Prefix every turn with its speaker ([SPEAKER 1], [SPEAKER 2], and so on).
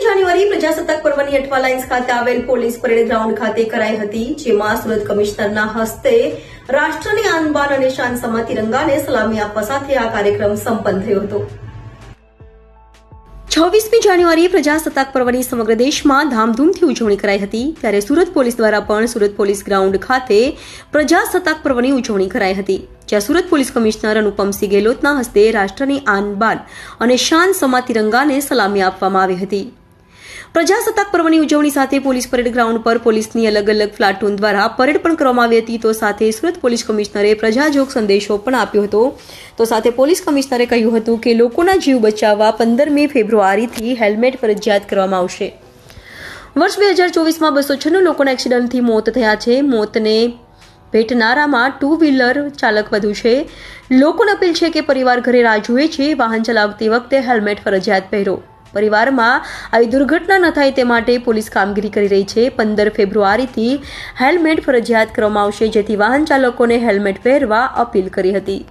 [SPEAKER 1] જાન્યુઆરી પ્રજાસત્તાક પર્વની અઠવા લાઇન્સ ખાતે આવેલ પોલીસ પરેડ ગ્રાઉન્ડ ખાતે કરાઈ હતી, જેમાં સુરત કમિશનરના હસ્તે રાષ્ટ્રની આન બાન અને શાન સમા તિરંગાને સલામી આપવા સાથે આ કાર્યક્રમ સંપન્ન થયો હતો. 26મી જાન્યુઆરીએ પ્રજાસત્તાક પર્વની સમગ્ર દેશમાં ધામધૂમથી ઉજવણી કરાઈ હતી, ત્યારે સુરત પોલીસ દ્વારા પણ સુરત પોલીસ ગ્રાઉન્ડ ખાતે પ્રજાસત્તાક પર્વની ઉજવણી કરાઈ હતી, જ્યાં સુરત પોલીસ કમિશનર અનુપમસિંહ ગેહલોતના હસ્તે રાષ્ટ્રની આન બાન અને શાન સમા તિરંગાને સલામી આપવામાં આવી હતી. પ્રજાસત્તાક પર્વની ઉજવણી સાથે પોલીસ પરેડ ગ્રાઉન્ડ પર પોલીસની અલગ અલગ પ્લાટૂન દ્વારા પરેડ પણ કરવામાં આવી હતી. તો સાથે સુરત પોલીસ કમિશનરે પ્રજાજોગ સંદેશો પણ આપ્યો હતો. તો સાથે પોલીસ કમિશનરે કહ્યું હતું કે લોકોના જીવ બચાવવા 15મી ફેબ્રુઆરીથી હેલ્મેટ ફરજિયાત કરવામાં આવશે. વર્ષ 2024માં 296 લોકોના એક્સિડન્ટથી મોત થયા છે. મોતને ભેટનારામાં 2 વ્હીલર ચાલક વધુ છે. લોકોને અપીલ છે કે પરિવાર ઘરે રાહ જુએ છે, વાહન ચલાવતી વખતે હેલ્મેટ ફરજિયાત પહેરો. પરિવારમાં આવી દુર્ઘટના ન થાય તે માટે પોલીસ કામગીરી કરી રહી છે. 15 ફેબ્રુઆરીથી હેલ્મેટ ફરજિયાત કરવામાં આવશે, જેથી વાહન ચાલકોને હેલ્મેટ પહેરવા અપીલ કરી હતી.